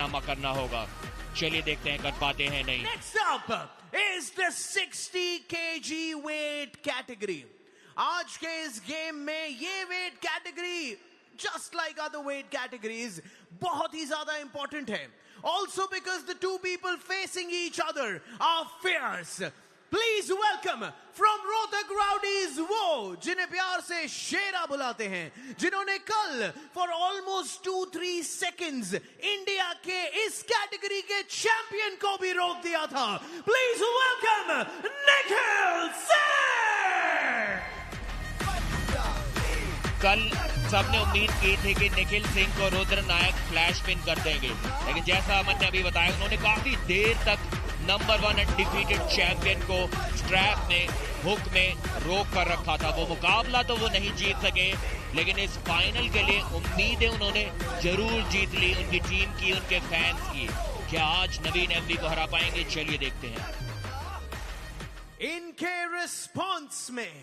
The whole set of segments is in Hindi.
कारनामा करना होगा। चलिए देखते हैं कर पाते हैं नहीं। Next up is the 60 kg weight category. आज के इस गेम में ये weight category just like other weight categories बहुत ही ज्यादा इंपॉर्टेंट है. Also because the two people facing each other are fierce. Please welcome from Rohtak Rowdies वो जिन्हें प्यार से शेरा बुलाते हैं, जिन्होंने कल for almost 2-3 seconds इंडिया के इस कैटेगरी के चैंपियन को भी रोक दिया था. Please welcome Nikhil Singh. कल सबने उम्मीद की थी कि निखिल सिंह को रुद्र नायक फ्लैश पिन कर देंगे, लेकिन जैसा अमन ने अभी बताया उन्होंने काफी देर तक नंबर 1 अनडिफीटेड चैंपियन को स्ट्रैप में, हुक में रोक कर रखा था. वो मुकाबला तो वो नहीं जीत सके, लेकिन इस फाइनल के लिए उम्मीदें उन्होंने जरूर जीत ली, उनकी टीम की, उनके फैंस की. क्या आज नवीन एमवी को हरा पाएंगे? चलिए देखते हैं. इनके रिस्पॉन्स में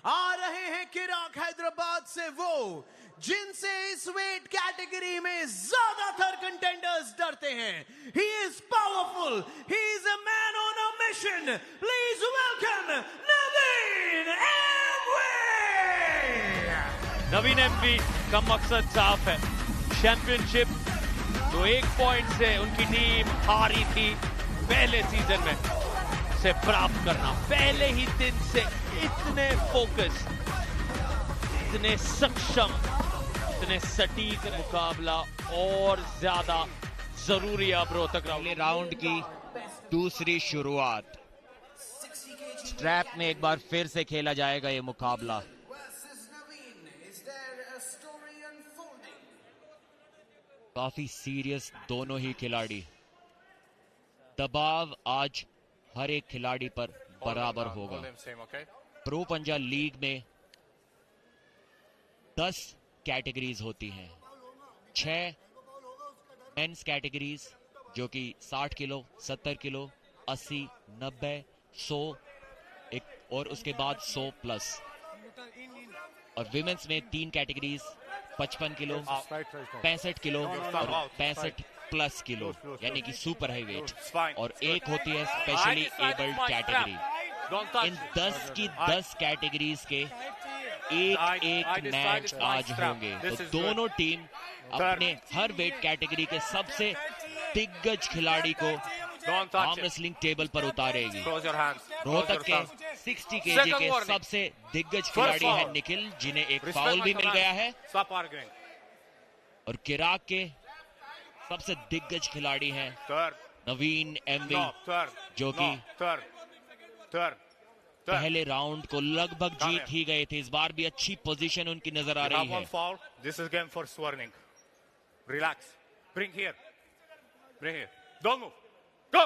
आ रहे हैं किराक हैदराबाद से वो जिनसे इस वेट कैटेगरी में ज्यादातर कंटेंडर्स डरते हैं. He is powerful, he is a man on a mission. Please welcome Naveen MV. Naveen MV का मकसद साफ है, चैंपियनशिप. तो 1 पॉइंट से उनकी टीम हारी थी पहले सीजन में, से प्राप्त करना पहले ही दिन से इतने फोकस, इतने सक्षम, इतने सटीक मुकाबला और ज्यादा जरूरी अब रोहतक राउंड की दूसरी शुरुआत. स्ट्रैप में एक बार फिर से खेला जाएगा ये मुकाबला. काफी सीरियस दोनों ही खिलाड़ी. दबाव आज हर एक खिलाड़ी पर बराबर होगा. प्रो पंजा लीग में 10 कैटेगरीज होती हैं. 6 मेंस कैटेगरीज जो कि 60 किलो, 70 किलो, 80, 90, 100 और उसके बाद 100 प्लस. और विमेंस में 3 कैटेगरीज, 55 किलो, 65 किलो और 65 प्लस किलो, यानी कि सुपर हाई वेट. और एक होती है स्पेशली एबल्ड कैटेगरी. इन 10 की 10 कैटेगरीज के एक मैच आज होंगे. तो दोनों टीम अपने हर वेट कैटेगरी के सबसे दिग्गज खिलाड़ी को आर्म रेसलिंग टेबल पर उतारेगी. रोहतक के 60 केजी के सबसे दिग्गज खिलाड़ी है निखिल, जिन्हें एक फाउल भी मिल गया है. और किराक के सबसे दिग्गज खिलाड़ी हैं नवीन एमवी, जो कि पहले राउंड को लगभग जीत ही गए थे. इस बार भी अच्छी पोजीशन उनकी नजर आ रही है. This is game for swarming. Relax. Bring here. Don't move. Go.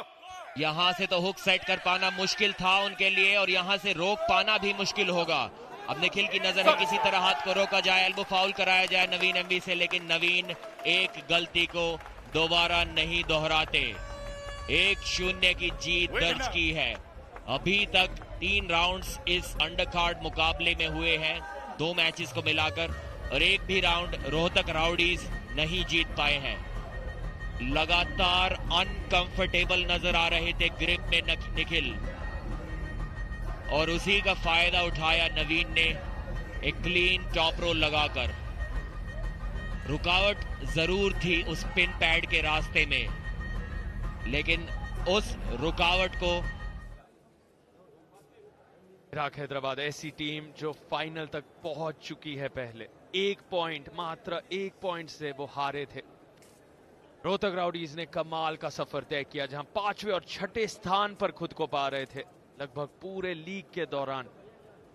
यहां से तो हुक सेट कर पाना मुश्किल था उनके लिए, और यहां से रोक पाना भी मुश्किल होगा. अब निखिल की नजर है किसी तरह हाथ को रोका जाए, एल्बो फाउल कराया जाए नवीन एमवी से, लेकिन नवीन एक गलती को दोबारा नहीं दोहराते. 1-0 की जीत दर्ज की है. अभी तक 3 राउंड्स इस अंडरकार्ड मुकाबले में हुए हैं, 2 मैचेस को मिलाकर, और एक भी राउंड रोहतक राउडीज नहीं जीत पाए हैं. लगातार अनकंफर्टेबल नजर आ रहे थे ग्रिप में निखिल, और उसी का फायदा उठाया नवीन ने एक क्लीन टॉप रोल लगाकर. रुकावट जरूर थी उस पिन पैड के रास्ते में, लेकिन उस रुकावट को किराक हैदराबाद ऐसी टीम जो फाइनल तक पहुंच चुकी है पहले. 1 पॉइंट, मात्र 1 पॉइंट से वो हारे थे. रोहतक राउडीज ने कमाल का सफर तय किया, जहां 5वें और 6ठे स्थान पर खुद को पा रहे थे. लगभग पूरे लीग के दौरान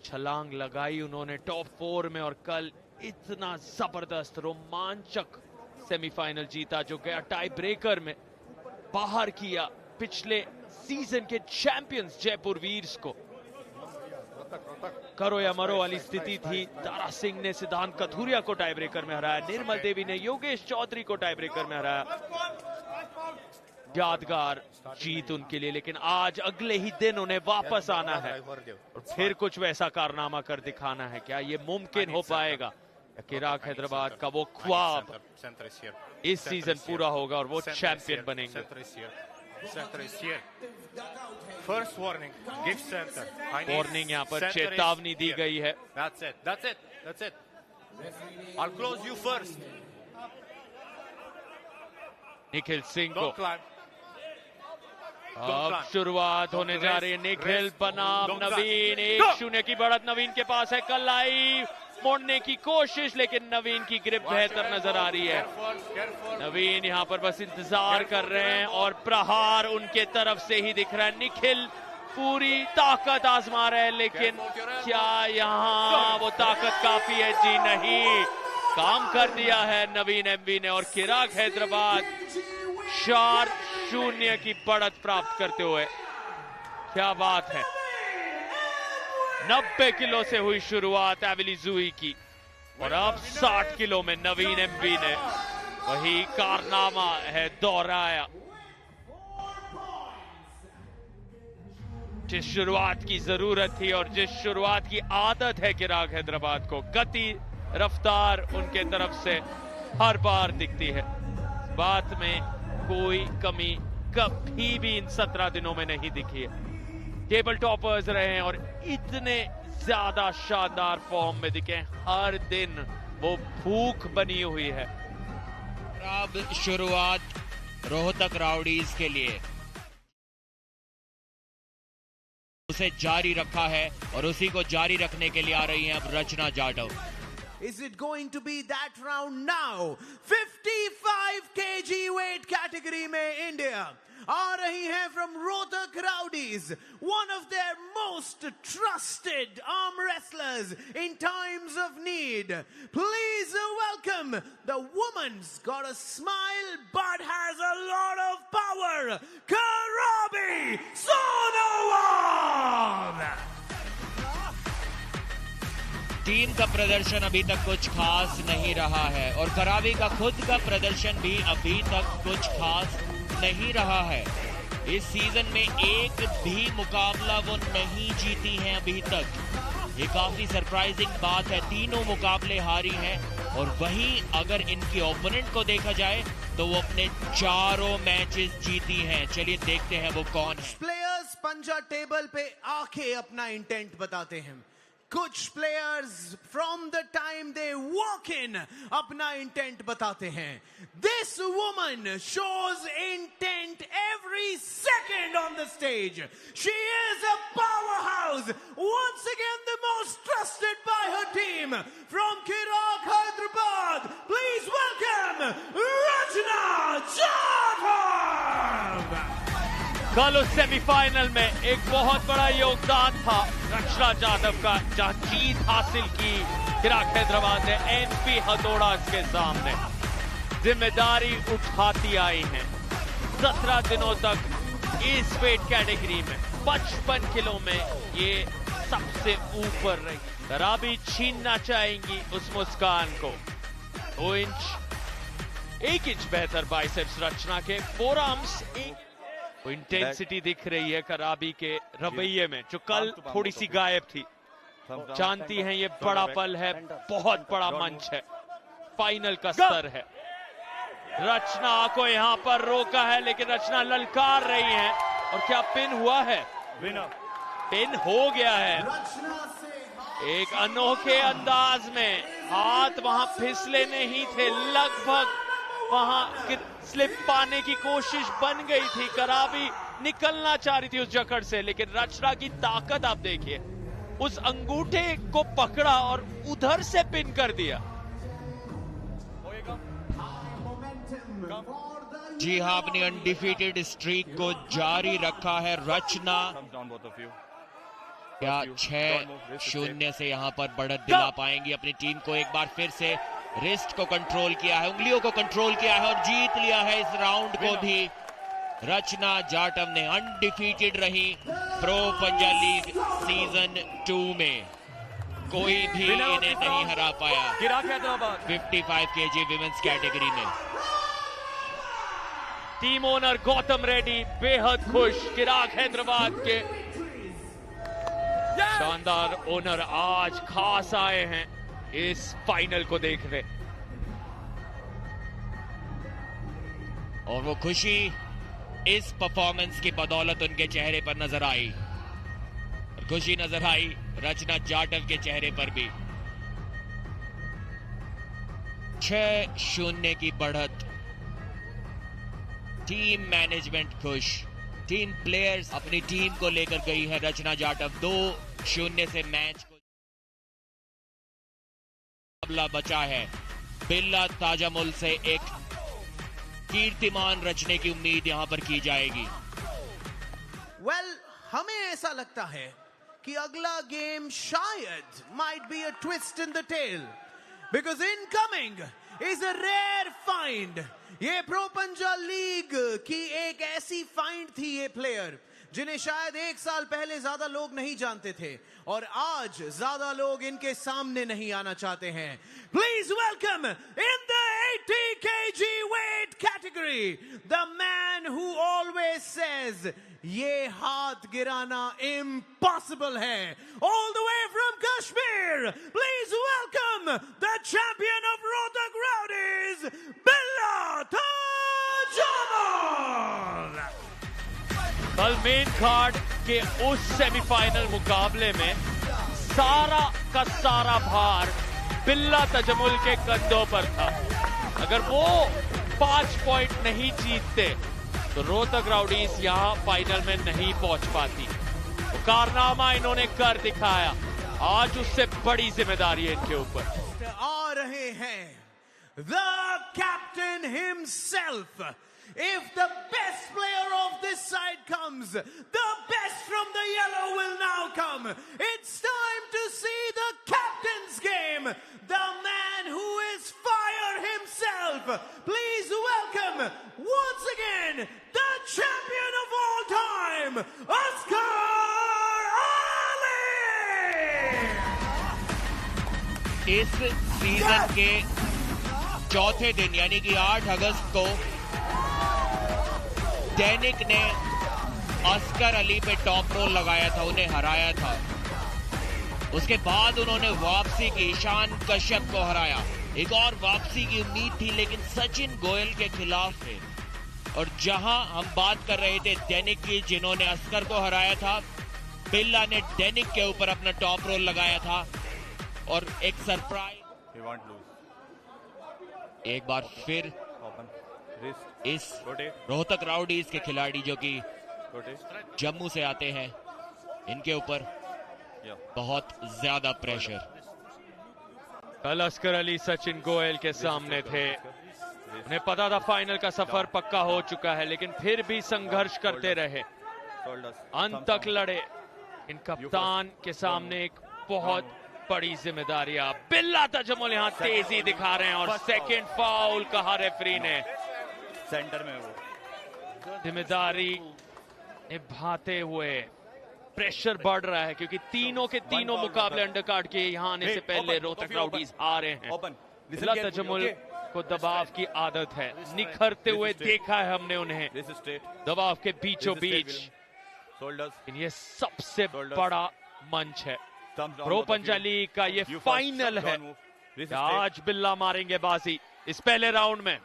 छलांग लगाई उन्होंने टॉप 4 में, और कल इतना जबरदस्त रोमांचक सेमीफाइनल जीता जो गया टाई ब्रेकर में. बाहर किया पिछले सीजन के चैंपियंस जयपुर वीर्स को. करो या मरो वाली स्थिति थी. तारा सिंह ने सिद्धांत कथुरिया को टाई ब्रेकर में हराया. निर्मल देवी ने योगेश चौधरी को टाई ब्रेकर में हराया. यादगार जीत उनके लिए, लेकिन आज अगले ही दिन उन्हें वापस आना है और फिर कुछ वैसा कारनामा कर दिखाना है. क्या ये मुमकिन हो पाएगा? चिराग हैदराबाद का वो ख्वाब Center is here. इस सीजन पूरा होगा और वो चैंपियन बनेंगे। Center is here. Center is here. First warning. Give center. Warning यहाँ पर चेतावनी दी गई है। That's it. That's it. That's it. I'll close you first. Nikhil Singh को Don't climb. अब शुरुआत होने जा रही है। निखिल बनाम नवीन, 1-0 की बढ़त नवीन के पास है। कलाई मोड़ने की कोशिश, लेकिन नवीन की ग्रिप बेहतर नजर आ रही है। नवीन यहाँ पर बस इंतजार कर रहे हैं और प्रहार उनके तरफ से ही दिख रहा है। निखिल पूरी ताकत आजमा रहे हैं, लेकिन क्या यहाँ वो ताकत काफी है? जी नहीं, काम कर दिया है नवीन एमवी ने और चिराग हैदराबाद 4-0 की बढ़त प्राप्त करते हुए। क्या बात है। 90 किलो से हुई शुरुआत एविली जूही की और अब 60 किलो में नवीन एमवी ने वही कारनामा है दोहराया। जिस शुरुआत की जरूरत थी और जिस शुरुआत की आदत है चिराग हैदराबाद को, गति रफ्तार उनके तरफ से हर बार दिखती है। बात में कोई कमी कभी भी इन 17 दिनों में नहीं दिखी है। टेबल टॉपर्स रहे हैं और इतने ज्यादा शानदार फॉर्म में दिखे। हर दिन वो भूख बनी हुई है। अब शुरुआत रोहतक राउडीज के लिए उसे जारी रखा है और उसी को जारी रखने के लिए आ रही हैं अब रचना Jatav. Is it going to be that round now? 55 kg weight category में इंडिया आ रही हैं from Rohtak Rowdies, one of their most trusted arm wrestlers in times of need. Please welcome the woman's got a smile but has a lot of power, Karabi Sonowan! Team का प्रदर्शन अभी तक कुछ खास नहीं रहा है और करावी का खुद का प्रदर्शन भी अभी तक कुछ खास नहीं रहा है। इस सीजन में एक भी मुकाबला वो नहीं जीती हैं अभी तक। ये काफी सरप्राइजिंग बात है। तीनों मुकाबले हारी हैं और वहीं अगर इनके ओपोनेंट को देखा जाए तो वो अपने चारों मैचेस जीती हैं। चलिए देखते हैं वो कौन है। प्लेयर्स पंजा टेबल पे आके अपना इंटेंट बताते हैं। कुछ players from the time they walk in अपना इंटेंट बताते हैं। This woman shows intent every second on the stage. She is a powerhouse, once again the most trusted by her team from Chirag Hyderabad. Please welcome Rachna Jatav. कल उस सेमीफाइनल में एक बहुत बड़ा योगदान था रचना जाटव का, जहां जीत हासिल की चिराग हैदराबाद ने एमपी हथौड़ा के सामने। जिम्मेदारी उठाती आई हैं। 17 दिनों तक इस वेट कैटेगरी में 55 किलो में ये सबसे ऊपर रही। करावी छीनना चाहेंगी उस मुस्कान को। 2 इंच 1 इंच बेहतर बाइसेप्स रचना के, फोरआर्म्स इंटेंसिटी दिख रही है करावी के रवैये में, जो कल थोड़ी सी गायब थी। जानती हैं ये बड़ा पल है, बहुत बड़ा मंच है, फाइनल का स्तर है। रचना को यहां पर रोका है, लेकिन रचना ललकार रही है। और क्या पिन हुआ है? पिन हो गया है। एक अनोखे अंदाज में हाथ वहां फिसले नहीं थे, लगभग वहां स्लिप पाने की कोशिश बन गई थी। करावी निकलना चाह रही थी उस जकड़ से, लेकिन रचना की ताकत आप देखिए। उस अंगूठे को पकड़ा और उधर से पिन कर दिया। जी हाँ, अपनी अनडिफीटेड स्ट्रीक को जारी रखा है रचना। क्या 6-0 से यहाँ पर बढ़त दिला पाएंगी अपनी टीम को? एक बार फिर से रिस्ट को कंट्रोल किया है, उंगलियों को कंट्रोल किया है और जीत लिया है इस राउंड को भी। रचना जाटव ने अनडिफीटेड रही प्रो पंजा लीग सीजन 2 में। कोई भी इन्हें नहीं हरा पाया 55 kg विमेंस कैटेगरी में। टीम ओनर गौतम रेड्डी बेहद खुश। चिराग हैदराबाद के शानदार ओनर आज खास आए हैं इस फाइनल को देखने। और वो खुशी इस परफॉर्मेंस की बदौलत उनके चेहरे पर नजर आई, और खुशी नजर आई रचना जाटव के चेहरे पर भी। 6-0 की बढ़त। टीम मैनेजमेंट खुश, टीम प्लेयर्स अपनी टीम को लेकर गई है। रचना जाटव 2-0 से मैच को मुकाबला बचा है। बिल्ला ताजामुल से एक कीर्तिमान रचने की उम्मीद यहां पर की जाएगी। हमें ऐसा लगता है कि अगला गेम शायद might be a twist in the tail, because incoming is a rare find. ये प्रो पंजाब लीग की एक ऐसी फाइंड थी ये प्लेयर, जिन्हें शायद 1 साल पहले ज्यादा लोग नहीं जानते थे, और आज ज्यादा लोग इनके सामने नहीं आना चाहते हैं। Please welcome in the 80 kg weight category the man who always says ये हाथ गिराना impossible है, all the way from Kashmir. Please welcome the champion of Rohtak Rowdies, Billa Tajamal. कल मेन कार्ड के उस सेमीफाइनल मुकाबले में सारा का सारा भार बिल्ला तजमुल के कंधों पर था। अगर वो 5 पॉइंट नहीं जीतते तो रोहतक राउडीज यहां फाइनल में नहीं पहुंच पाती। तो कारनामा इन्होंने कर दिखाया, आज उससे बड़ी जिम्मेदारी है इनके ऊपर। आ रहे हैं the captain himself. If the best player of this side comes, the best from the yellow will now come. It's time to see the captain's game. The man who is fire himself. Please welcome once again the champion of all time, Asghar Ali. इस सीजन के चौथे दिन यानी कि 8 अगस्त को दैनिक ने अस्कर अली पे टॉप रोल लगाया था, उन्हें हराया था। उसके बाद उन्होंने वापसी की, ईशान कश्यप को हराया। एक और वापसी की उम्मीद थी, लेकिन सचिन गोयल के खिलाफ है। और जहां हम बात कर रहे थे दैनिक की, जिन्होंने अस्कर को हराया था, बिल्ला ने दैनिक के ऊपर अपना टॉप रोल लगाया था। और एक सरप्राइज, एक बार फिर इस रोहतक राउडीज के खिलाड़ी जो कि जम्मू से आते हैं, इनके ऊपर बहुत ज्यादा प्रेशर। कल अस्कर अली सचिन गोयल के सामने थे, उन्हें पता था फाइनल का सफर पक्का हो चुका है, लेकिन फिर भी संघर्ष करते रहे, अंत तक लड़े। इन कप्तान के सामने एक बहुत बड़ी जिम्मेदारी। बिल्ला तजमुल यहां तेजी दिखा रहे हैं, और सेकंड फाउल कहा रेफरी ने। सेंटर में वो जिम्मेदारी निभाते हुए प्रेशर बढ़ रहा है, क्योंकि तीनों के तीनों मुकाबले अंडरकार्ड के यहां आने से पहले रोहतक राउडीज हारे हैं। बिल्ला तजमुल को दबाव की आदत है, निखरते हुए देखा है हमने उन्हें दबाव के बीचों बीच। ये सबसे बड़ा मंच है, प्रो पंजाब लीग का ये फाइनल है। आज बिल्ला मारेंगे बाजी इस पहले राउंड में।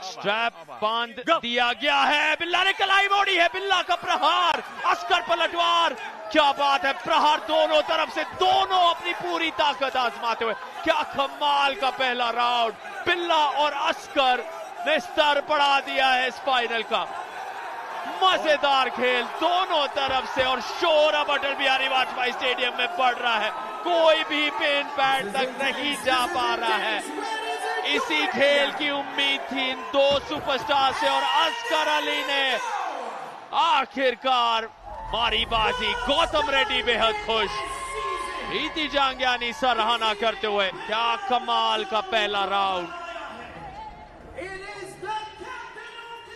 स्ट्रैप बांध दिया गया है, बिल्ला ने कलाई मोड़ी है, बिल्ला का प्रहार, अस्कर पलटवार। क्या बात है, प्रहार दोनों तरफ से, दोनों अपनी पूरी ताकत आजमाते हुए। क्या कमाल का पहला राउंड, बिल्ला और अस्कर ने स्तर बढ़ा दिया है इस फाइनल का। मजेदार खेल दोनों तरफ से, और शोर अब अटल बिहारी वाजपेयी स्टेडियम में बढ़ रहा है। कोई भी पेन पैड तक नहीं जा पा रहा है। इसी खेल की उम्मीद थी इन दो सुपरस्टार से, और अस्कर अली ने आखिरकार मारी बाजी। गौतम रेड्डी बेहद खुश, प्रीति जांगियानी सराहना करते हुए। क्या कमाल का पहला राउंड।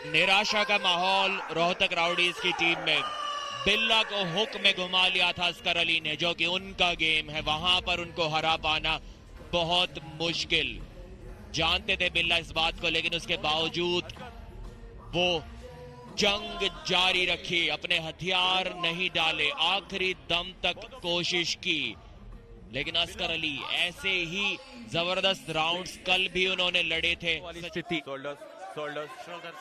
निराशा का माहौल रोहतक राउडीज की टीम में। बिल्ला को हुक में घुमा लिया था अस्कर अली ने, जो कि उनका गेम है, वहां पर उनको हरा पाना बहुत मुश्किल। जानते थे बिल्ला इस बात को, लेकिन उसके बावजूद वो जंग जारी रखी, अपने हथियार नहीं डाले, आखिरी दम तक कोशिश की। लेकिन अस्कर अली ऐसे ही जबरदस्त राउंड्स कल भी उन्होंने लड़े थे। वाली स्थिति Shoulders.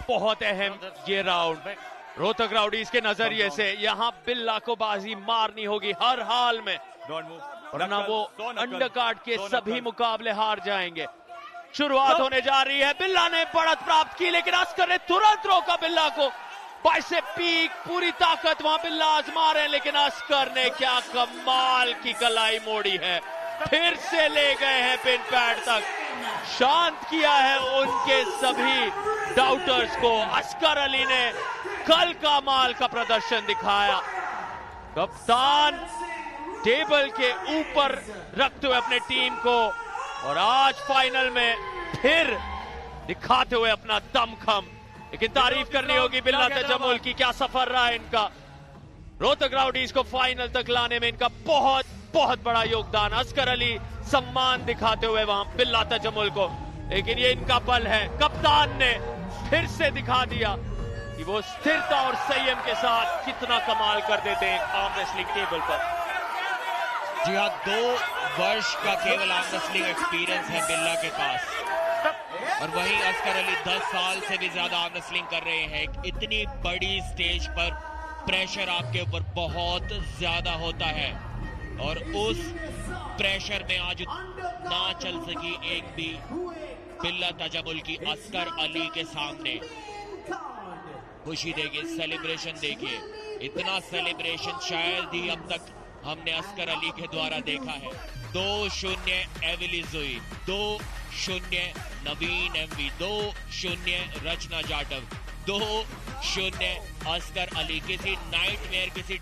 बहुत अहम ये राउंड रोहतक राउडीज के नजरिए से। यहाँ बिल्ला को बाजी मारनी होगी हर हाल में, Don't move. वरना वो So knuckle. अंडरकार्ड के So सभी knuckle. मुकाबले हार जाएंगे। शुरुआत होने जा रही है, बिल्ला ने बढ़त प्राप्त की लेकिन अस्कर ने तुरंत रोका बिल्ला को। बाइसेप पीक पूरी ताकत वहां बिल्ला आजमा रहे हैं, लेकिन अस्कर ने क्या कमाल की कलाई मोड़ी है, फिर से ले गए हैं पिन पैड तक, शांत किया है उनके सभी डाउटर्स को। अस्कर अली ने कल का माल का प्रदर्शन दिखाया, कप्तान टेबल के ऊपर रखते हुए अपने टीम को, और आज फाइनल में फिर दिखाते हुए अपना दमखम। लेकिन तारीफ करनी होगी बिल्ला तजम्मुल की, क्या सफर रहा है इनका। रोहतक राउडीज को फाइनल तक लाने में इनका बहुत बहुत बड़ा योगदान। अस्कर अली सम्मान दिखाते हुए वहां बिल्ला तजम्मुल को, लेकिन ये इनका बल है। कप्तान ने फिर से दिखा दिया कि वो स्थिरता और संयम के साथ कितना कमाल कर देते हैं आर्म रेसलिंग टेबल पर। जी हाँ, 2 वर्ष का केवल आर्म रेसलिंग एक्सपीरियंस है बिल्ला के पास, और वहीं अस्कर अली 10 साल से भी ज्यादा आर्म रेसलिंग कर रहे हैं। इतनी बड़ी स्टेज पर प्रेशर आपके ऊपर बहुत ज्यादा होता है, और उस प्रेशर में आज ना चल सकी एक भी बिल्ला तजम्मुल की अस्कर अली के सामने। खुशी देखिए, सेलिब्रेशन देखिए, इतना सेलिब्रेशन शायद ही अब तक हमने अस्कर अली के द्वारा देखा है। 2-0 एविली जुई, 2-0 नवीन एमवी, 2-0 रचना जाटव, 2-0 अस्कर अली। किसी नाइटमेयर, किसी